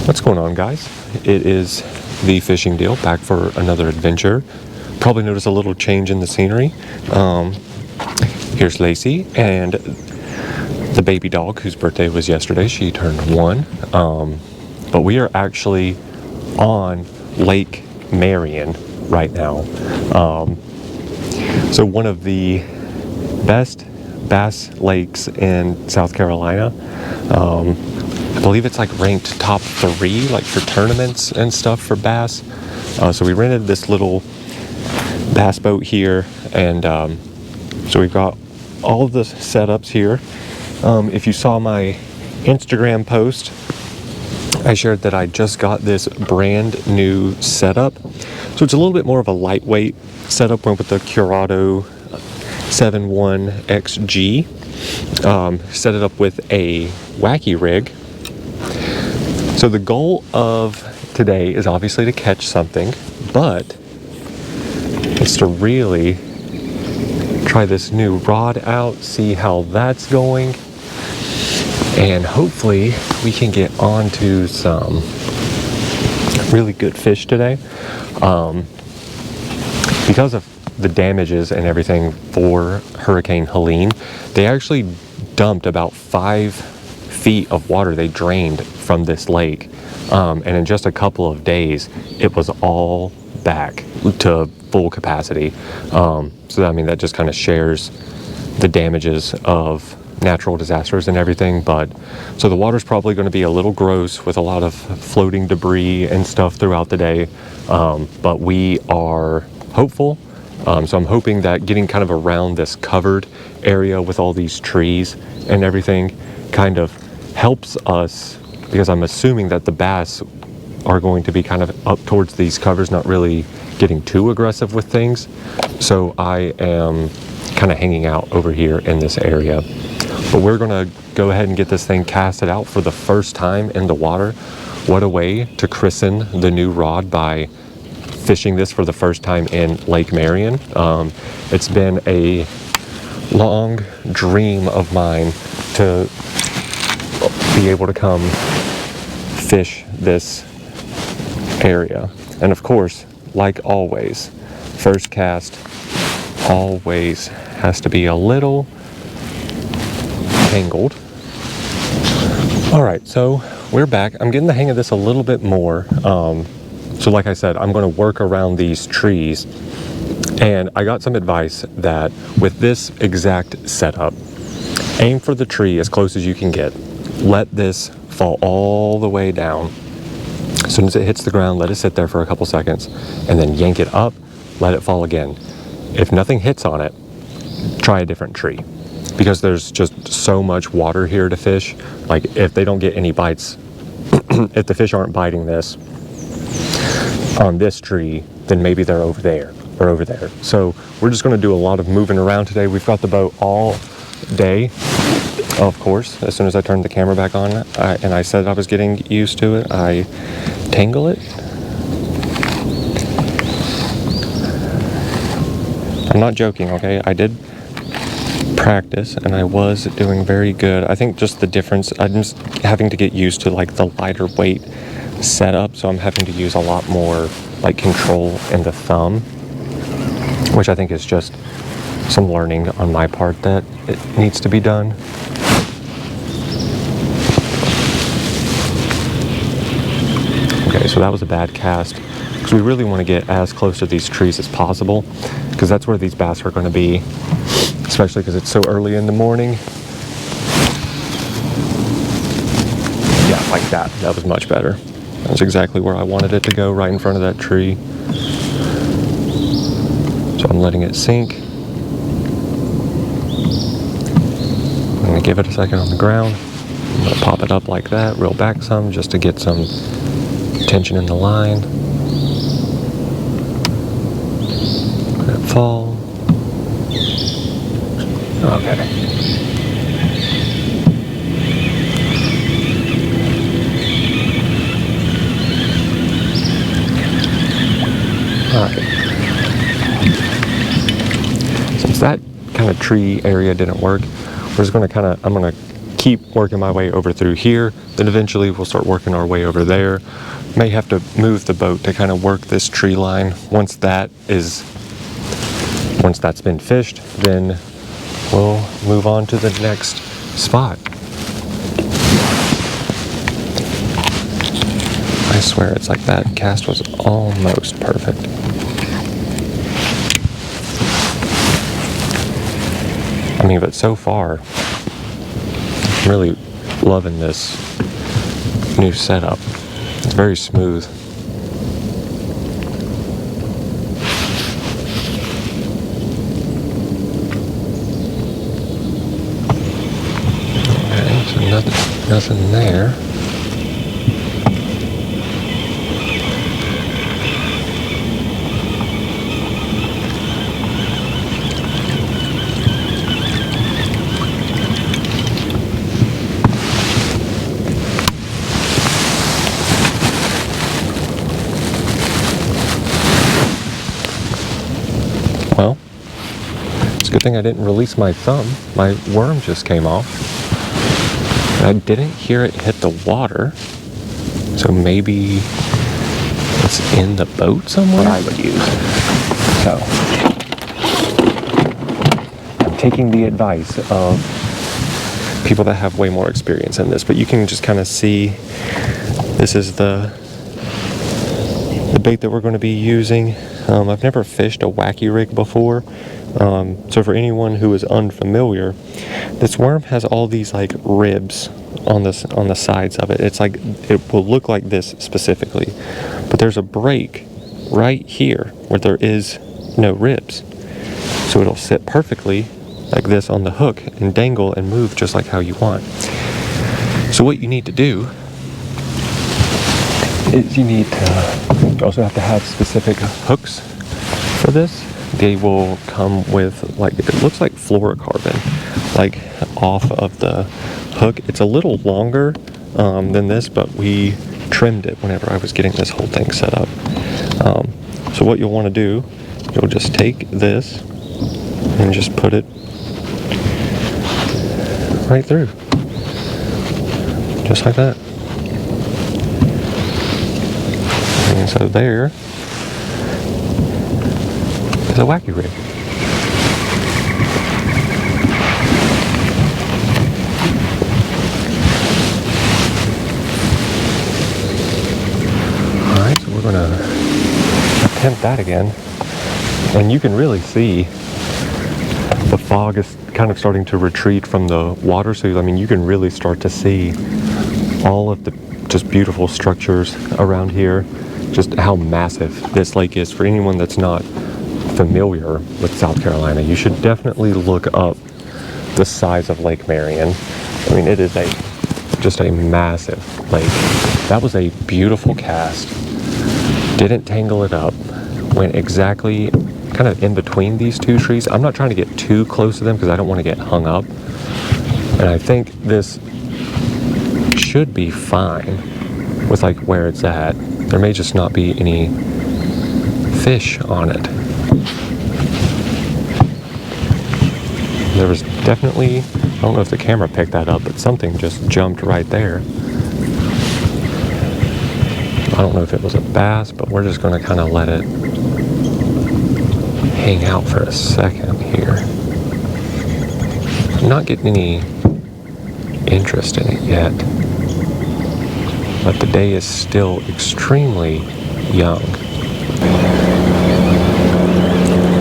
What's going on, guys? It is the Fishing Deal, back for another adventure. Probably notice a little change in the scenery. Here's Lacey and the baby dog whose birthday was yesterday. She turned 1. But we are actually on Lake Marion right now. So one of the best bass lakes in South Carolina. I believe it's like ranked top 3 like for tournaments and stuff for bass. So we rented this little bass boat here, and so we've got all of the setups here. If you saw my Instagram post, I shared that I just got this brand new setup. So it's a little bit more of a lightweight setup. Went with the Curado 7.1 XG. Set it up with a wacky rig. So the goal of today is obviously to catch something, but it's to really try this new rod out, see how that's going, and hopefully we can get onto some really good fish today. Because of the damages and everything for Hurricane Helene, they actually dumped about 5 feet of water. They drained from this lake, and in just a couple of days it was all back to full capacity. So I mean, that just kind of shares the damages of natural disasters and everything. But so the water's probably going to be a little gross with a lot of floating debris and stuff throughout the day, but we are hopeful. So I'm hoping that getting kind of around this covered area with all these trees and everything kind of helps us, because I'm assuming that the bass are going to be kind of up towards these covers, not really getting too aggressive with things. So I am kind of hanging out over here in this area. But we're gonna go ahead and get this thing casted out for the first time in the water. What a way to christen the new rod, by fishing this for the first time in Lake Marion. It's been a long dream of mine to be able to come fish this area. And of course, like always, first cast always has to be a little tangled. All right, so we're back. I'm getting the hang of this a little bit more. So like I said, I'm going to work around these trees, and I got some advice that with this exact setup, aim for the tree as close as you can get. Let this fall all the way down. As soon as it hits the ground, let it sit there for a couple seconds, and then yank it up, let it fall again. If nothing hits on it, try a different tree, because there's just so much water here to fish. Like, if they don't get any bites, if the fish aren't biting this on this tree, then maybe they're over there or over there. So we're just going to do a lot of moving around today. We've got the boat all day. Of course, as soon as I turned the camera back on, and I said I was getting used to it, I tangle it. I'm not joking, okay? I did practice and I was doing very good. I think just the difference, I'm just having to get used to like the lighter weight setup, so I'm having to use a lot more like control in the thumb, which I think is just some learning on my part that it needs to be done. Okay, so that was a bad cast, because we really want to get as close to these trees as possible, because that's where these bass are going to be, especially because it's so early in the morning. Yeah, like that. That was much better. That's exactly where I wanted it to go, right in front of that tree. So I'm letting it sink. I'm going to give it a second on the ground. I'm going to pop it up like that, reel back some, just to get some tension in the line. Let it fall. Okay. Alright. Since that kind of tree area didn't work, we're just going to I'm going to keep working my way over through here. Then eventually we'll start working our way over there. May have to move the boat to kind of work this tree line. Once that's been fished, then we'll move on to the next spot. I swear it's like that cast was almost perfect. I mean, but so far, I'm really loving this new setup. It's very smooth. Okay, so nothing there. Well, it's a good thing I didn't release my thumb. My worm just came off. I didn't hear it hit the water, so maybe it's in the boat somewhere. What I would use. So, I'm taking the advice of people that have way more experience in this, but you can just kind of see this is the bait that we're going to be using. I've never fished a wacky rig before, so for anyone who is unfamiliar, this worm has all these like ribs on the sides of it. It's like, it will look like this specifically, but there's a break right here where there is no ribs, so it'll sit perfectly like this on the hook and dangle and move just like how you want. So what you need to do is you also have to have specific hooks for this. They will come with, like, it looks like fluorocarbon, like off of the hook. It's a little longer than this, but we trimmed it whenever I was getting this whole thing set up. So what you'll want to do, you'll just take this and just put it right through, just like that. And so there is a wacky rig. Alright, so we're going to attempt that again. And you can really see the fog is kind of starting to retreat from the water. So, I mean, you can really start to see all of the just beautiful structures around here. Just how massive this lake is. For anyone that's not familiar with South Carolina, you should definitely look up the size of Lake Marion. I mean, it is just a massive lake. That was a beautiful cast. Didn't tangle it up. Went exactly kind of in between these two trees. I'm not trying to get too close to them because I don't want to get hung up. And I think this should be fine with like where it's at. There may just not be any fish on it. There was definitely, I don't know if the camera picked that up, but something just jumped right there. I don't know if it was a bass, but we're just going to kind of let it hang out for a second here. I'm not getting any interest in it yet, but the day is still extremely young.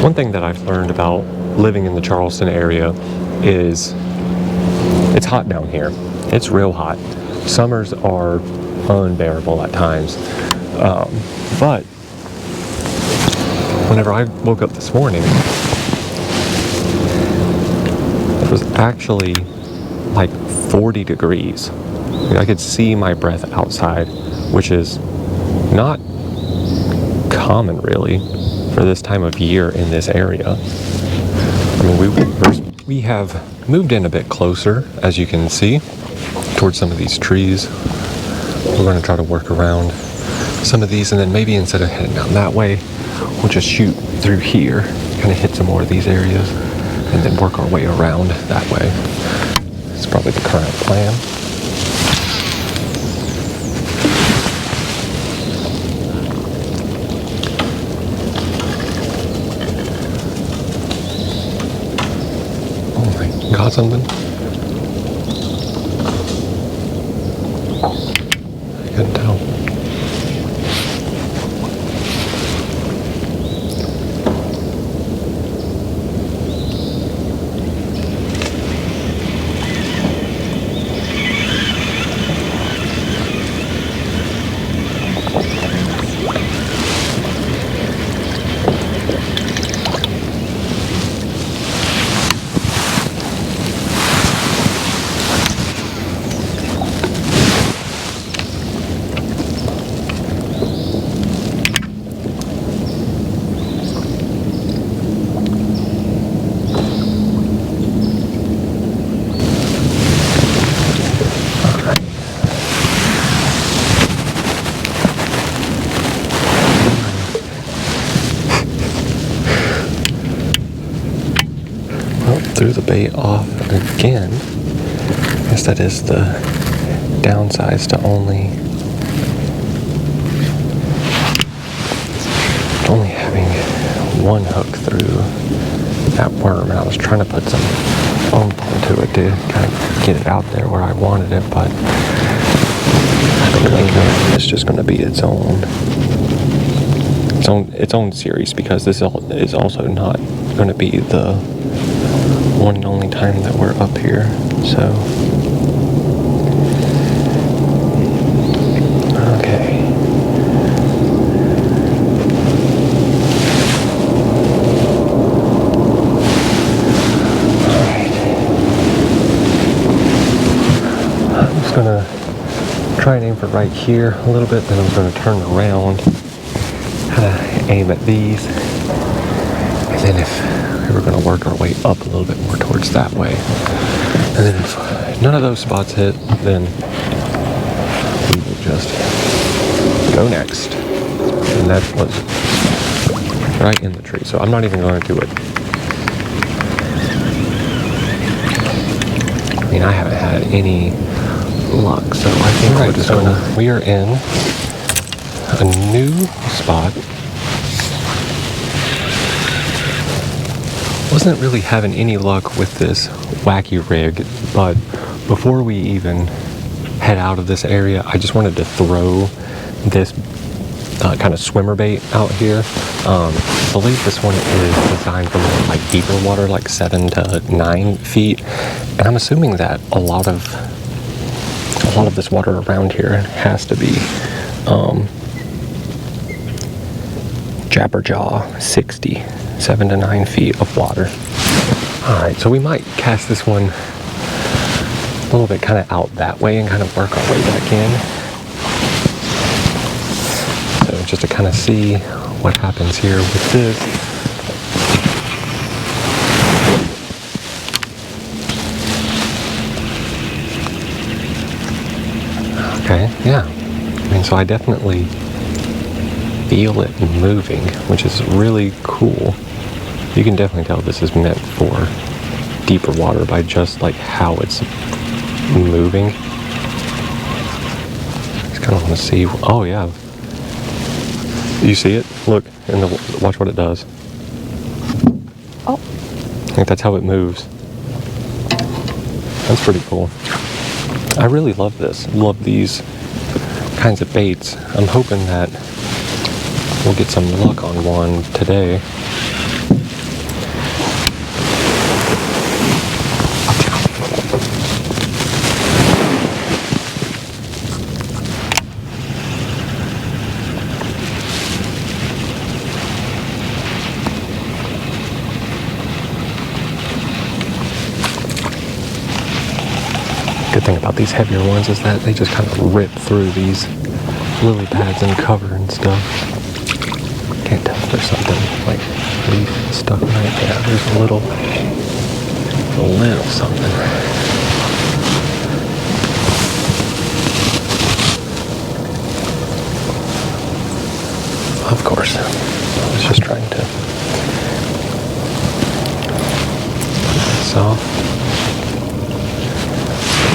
One thing that I've learned about living in the Charleston area is it's hot down here. It's real hot. Summers are unbearable at times. But whenever I woke up this morning, it was actually like 40 degrees. I could see my breath outside, which is not common really for this time of year in this area. I mean, we have moved in a bit closer, as you can see, towards some of these trees. We're going to try to work around some of these, and then maybe instead of heading down that way, we'll just shoot through here, kind of hit some more of these areas, and then work our way around that way. It's probably the current plan. Oh my, got something? I couldn't tell. Threw the bait off again. I guess that is the downsides to only having one hook through that worm. And I was trying to put some foam into it to kind of get it out there where I wanted it, but I think it's just going to be its own series, because this is also not going to be the one and only time that we're up here. So okay. Alright. I'm just gonna try and aim for right here a little bit, then I'm gonna turn around, kind of aim at these, and then if we're going to work our way up a little bit more towards that way. And then if none of those spots hit, then we will just go next. And that was right in the tree. So I'm not even going to do it. I mean, I haven't had any luck, so I think we're just going to... We are in a new spot. Wasn't really having any luck with this wacky rig, but before we even head out of this area, I just wanted to throw this kind of swimmer bait out here. I believe this one is designed for like deeper water, like 7 to 9 feet, and I'm assuming that a lot of this water around here has to be Jabberjaw 60. 7 to 9 feet of water. Alright, so we might cast this one a little bit kind of out that way and kind of work our way back in. So just to kind of see what happens here with this. Okay, yeah. I mean, so I definitely feel it moving, which is really cool. You can definitely tell this is meant for deeper water by just like how it's moving. Just kind of want to see. Oh yeah, you see it? Look, and watch what it does. Oh, I think that's how it moves. That's pretty cool. I really love this. Love these kinds of baits. I'm hoping that we'll get some luck on one today. Good thing about these heavier ones is that they just kind of rip through these lily pads and cover and stuff. Can't tell if there's something like leaf stuck right there. There's a little something. Of course, I was just trying to put this off.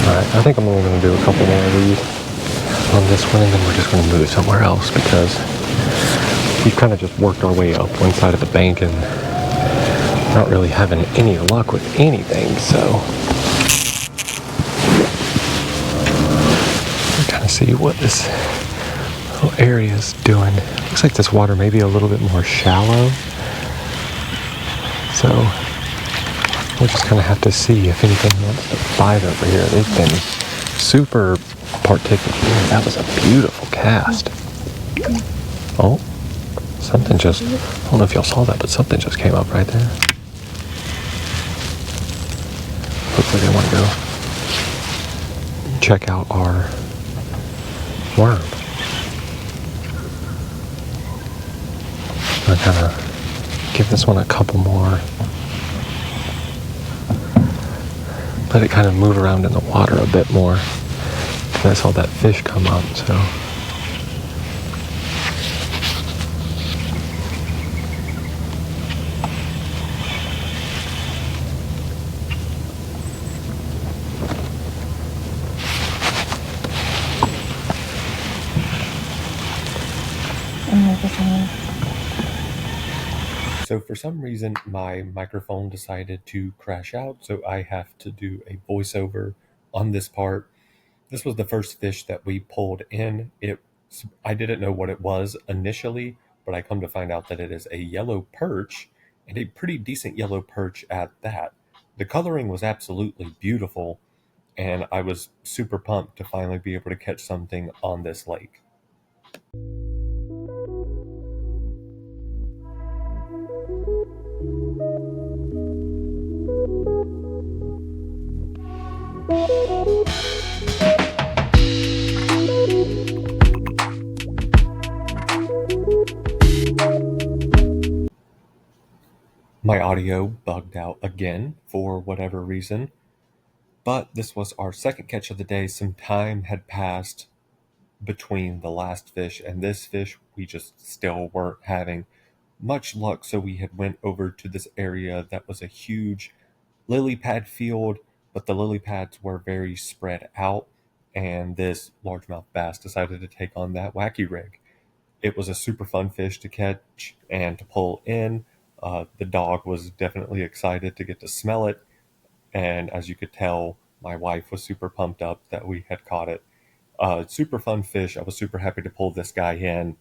Alright, I think I'm only going to do a couple more of these on this one, and then we're just going to move somewhere else because we've kind of just worked our way up one side of the bank and not really having any luck with anything, so we're trying to see what this little area is doing. Looks like this water may be a little bit more shallow, so we'll just kind of have to see if anything wants to bite over here. They've been super particular. That was a beautiful cast. Oh, something just, I don't know if y'all saw that, but something just came up right there. Looks like I want to go check out our worm. I'm going to kind of give this one a couple more. Let it kind of move around in the water a bit more. And I saw that fish come up, so. So for some reason, my microphone decided to crash out, so I have to do a voiceover on this part. This was the first fish that we pulled in. I didn't know what it was initially, but I come to find out that it is a yellow perch, and a pretty decent yellow perch at that. The coloring was absolutely beautiful, and I was super pumped to finally be able to catch something on this lake. My audio bugged out again for whatever reason, but this was our second catch of the day. Some time had passed between the last fish and this fish. We just still weren't having much luck, so we had went over to this area that was a huge lily pad field, but the lily pads were very spread out, and this largemouth bass decided to take on that wacky rig. It was a super fun fish to catch and to pull in. The dog was definitely excited to get to smell it, and as you could tell, my wife was super pumped up that we had caught it. Super fun fish. I was super happy to pull this guy in.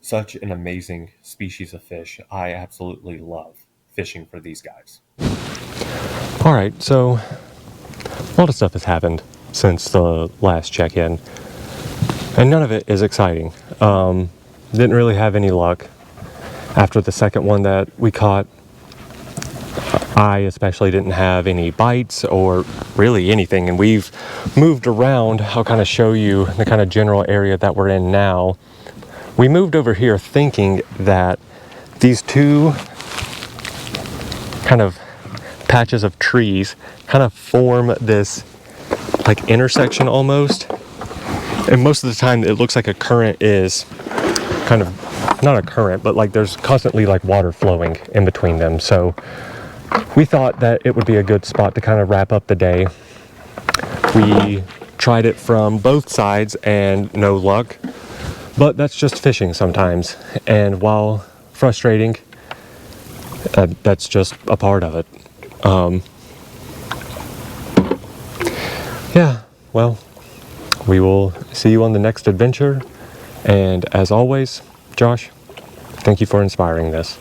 Such an amazing species of fish. I absolutely love fishing for these guys. All right, so a lot of stuff has happened since the last check-in, and none of it is exciting. Didn't really have any luck. After the second one that we caught, I especially didn't have any bites or really anything, and we've moved around. I'll kind of show you the kind of general area that we're in now. We moved over here thinking that these two kind of patches of trees kind of form this like intersection almost, and most of the time it looks like a current is kind of, not a current, but like there's constantly like water flowing in between them. So we thought that it would be a good spot to kind of wrap up the day. We tried it from both sides and no luck, but that's just fishing sometimes, and while frustrating, that's just a part of it. Yeah, well, we will see you on the next adventure, and as always, Josh, thank you for inspiring this.